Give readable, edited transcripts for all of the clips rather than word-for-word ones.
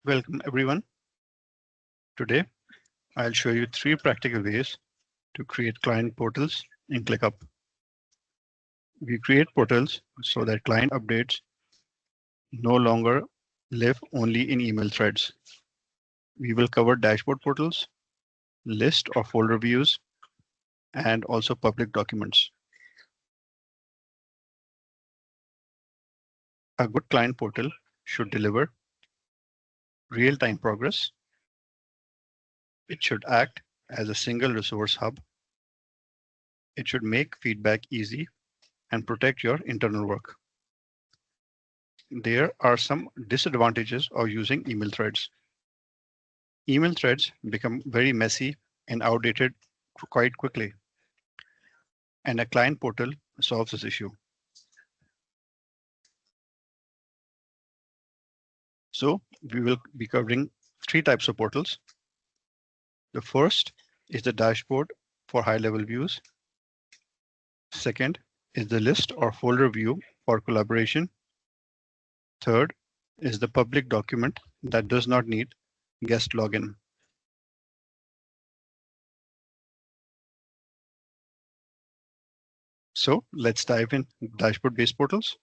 Welcome everyone. Today, I'll show you 3 practical ways to create client portals in ClickUp. We create portals so that client updates no longer live only in email threads. We will cover dashboard portals, list or folder views, and also public documents. A good client portal should deliver real-time progress. It should act as a single resource hub. It should make feedback easy and protect your internal work. There are some disadvantages of using email threads. Email threads become very messy and outdated quite quickly, and a client portal solves this issue. So we will be covering 3 types of portals. The first is the dashboard for high-level views. Second is the list or folder view for collaboration. Third is the public document that does not need guest login. So let's dive in dashboard-based portals.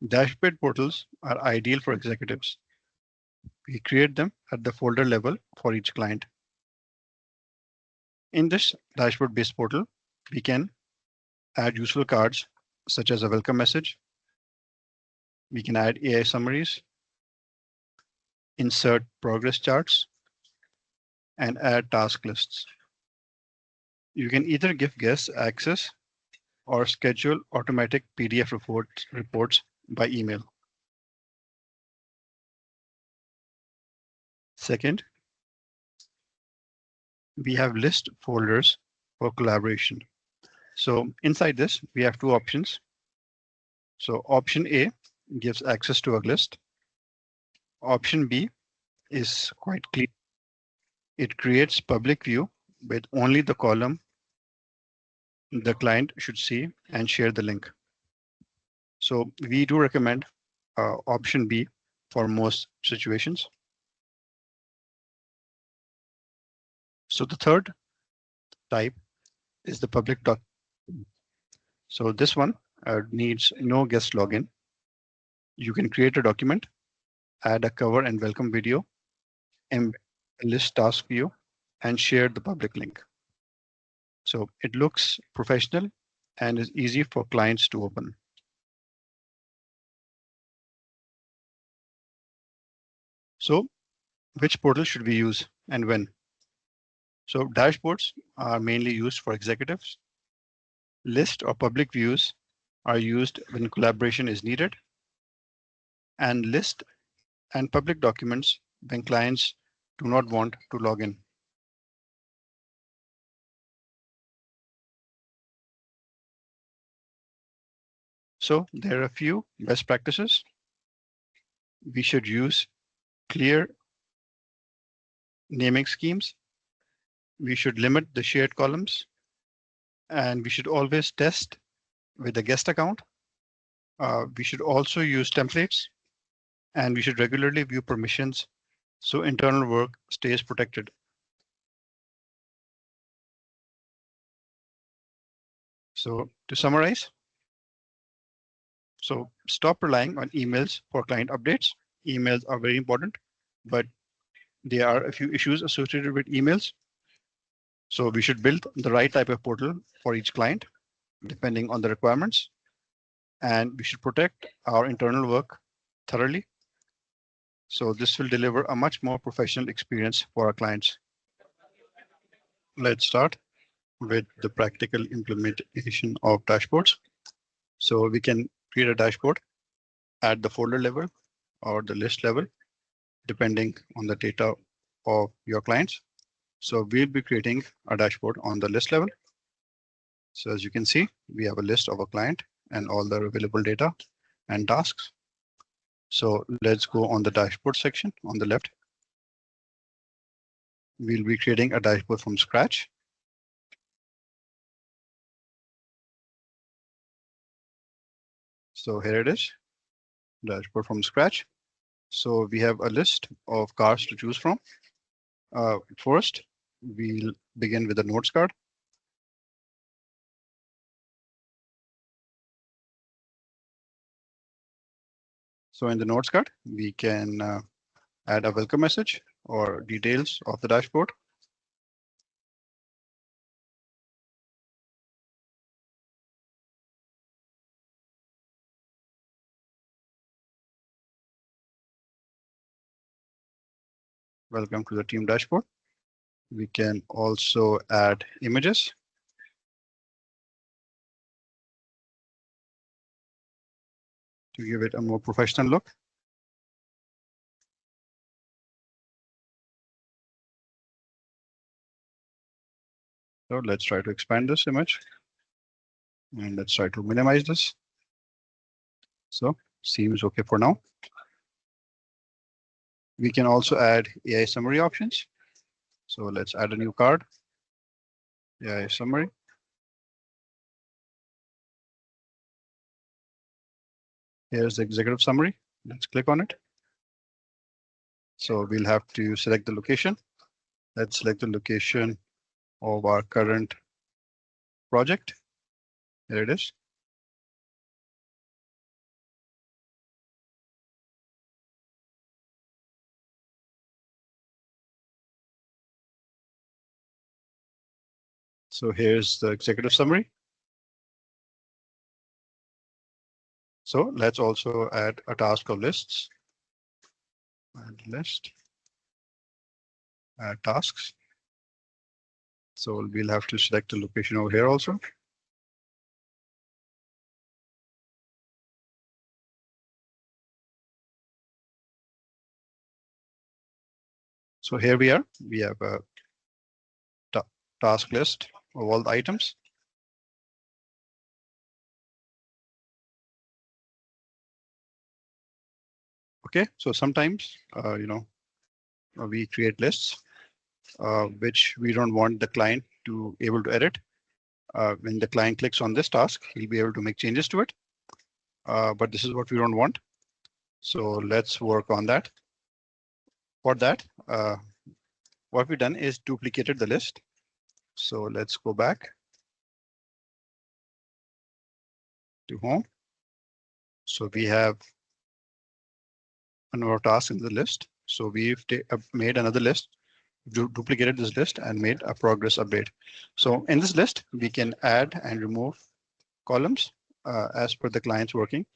Dashboard portals are ideal for executives. We create them at the folder level for each client. In this dashboard-based portal, we can add useful cards such as a welcome message. We can add AI summaries, insert progress charts, and add task lists. You can either give guests access or schedule automatic PDF reports by email. Second, we have list folders for collaboration. So inside this, we have 2 options. So option A gives access to a list. Option B is quite clear. It creates public view with only the column the client should see and share the link. So we do recommend option B for most situations. So the third type is the public doc. So this one needs no guest login. You can create a document, add a cover and welcome video, and list task view, and share the public link. So it looks professional and is easy for clients to open. So which portal should we use and when? So dashboards are mainly used for executives. List or public views are used when collaboration is needed. And list and public documents when clients do not want to log in. So there are a few best practices. We should use clear naming schemes. We should limit the shared columns. And we should always test with a guest account. We should also use templates. And we should regularly view permissions so internal work stays protected. So to summarize, so stop relying on emails for client updates. Emails are very important, but there are a few issues associated with emails. So we should build the right type of portal for each client, depending on the requirements. And we should protect our internal work thoroughly. So this will deliver a much more professional experience for our clients. Let's start with the practical implementation of dashboards. So we can create a dashboard at the folder level or the list level, depending on the data of your clients. So we'll be creating a dashboard on the list level. So as you can see, we have a list of a client and all the available data and tasks. So let's go on the dashboard section on the left. We'll be creating a dashboard from scratch. So here it is, dashboard from scratch. So we have a list of cars to choose from. First, we'll begin with the notes card. So in the notes card, we can add a welcome message or details of the dashboard. Welcome to the team dashboard. We can also add images. To give it a more professional look. So let's try to expand this image. And let's try to minimize this. So seems okay for now. We can also add AI summary options. So let's add a new card. AI summary. Here's the executive summary. Let's click on it. So we'll have to select the location. Let's select the location of our current project. Here it is. So here's the executive summary. So let's also add a task of lists. Add list. Add tasks. So we'll have to select the location over here also. So here we are. We have a task list of all the items. Okay, so sometimes, we create lists which we don't want the client to able to edit. When the client clicks on this task, he'll be able to make changes to it. But this is what we don't want. So let's work on that. For that, what we've done is duplicated the list. So let's go back to home. So we have another task in the list. So we've made another list, duplicated this list and made a progress update. So in this list, we can add and remove columns as per the client's working.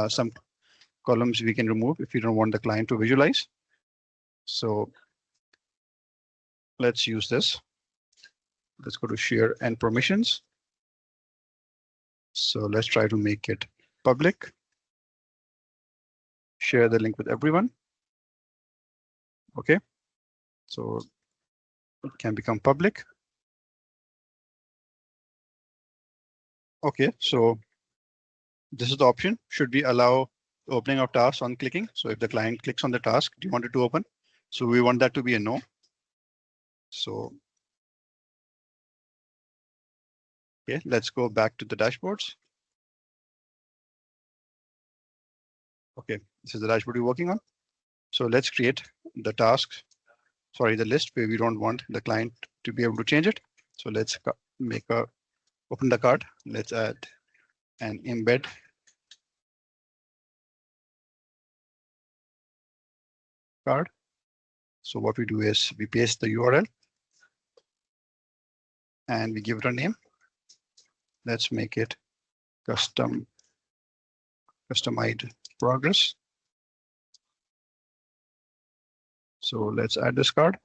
Some columns we can remove if you don't want the client to visualize. So let's use this. Let's go to share and permissions. So let's try to make it public. Share the link with everyone. Okay, so it can become public. Okay, so this is the option. Should we allow opening of tasks on clicking? So if the client clicks on the task, do you want it to open? So we want that to be a no. So okay, let's go back to the dashboards. Okay, this is the dashboard we're working on. So let's create the tasks, the list where we don't want the client to be able to change it. So let's open the card. Let's add an embed card. So what we do is we paste the URL and we give it a name. Let's make it customized progress. So let's add this card.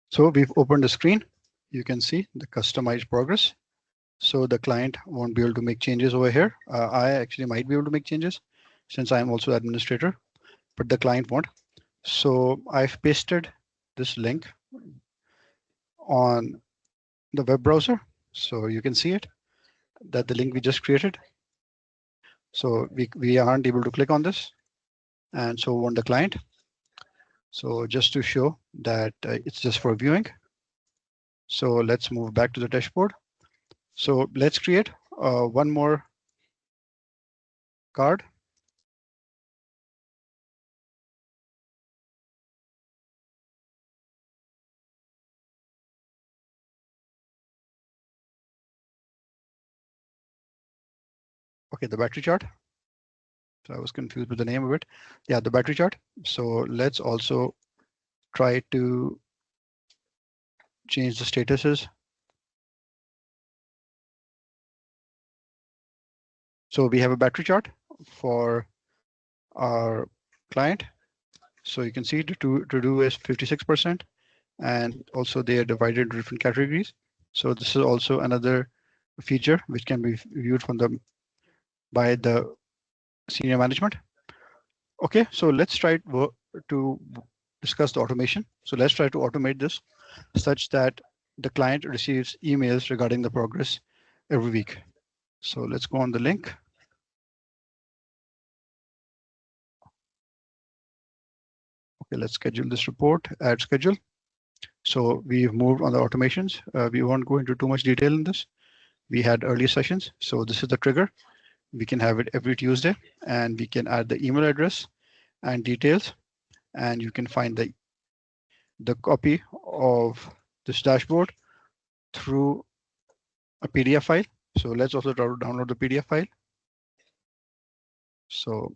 So we've opened the screen. You can see the customized progress. So the client won't be able to make changes over here. I actually might be able to make changes since I'm also the administrator, but the client won't. So I've pasted this link on the web browser. So you can see it, that the link we just created. So we aren't able to click on this. and so on the client. So just to show that it's just for viewing. So let's move back to the dashboard. So let's create one more card. Okay, the battery chart. So I was confused with the name of it. Yeah, the battery chart. So let's also try to change the statuses. So we have a battery chart for our client. So you can see the to do is 56%, and also they are divided into different categories. So this is also another feature which can be viewed from by the senior management. Okay, so let's try to discuss the automation. So let's try to automate this such that the client receives emails regarding the progress every week. So let's go on the link. Okay, let's schedule this report, add schedule. So we've moved on the automations. We won't go into too much detail in this. We had early sessions. So this is the trigger. We can have it every Tuesday, and we can add the email address and details. And you can find the copy of this dashboard through a PDF file. So let's also try to download the PDF file. So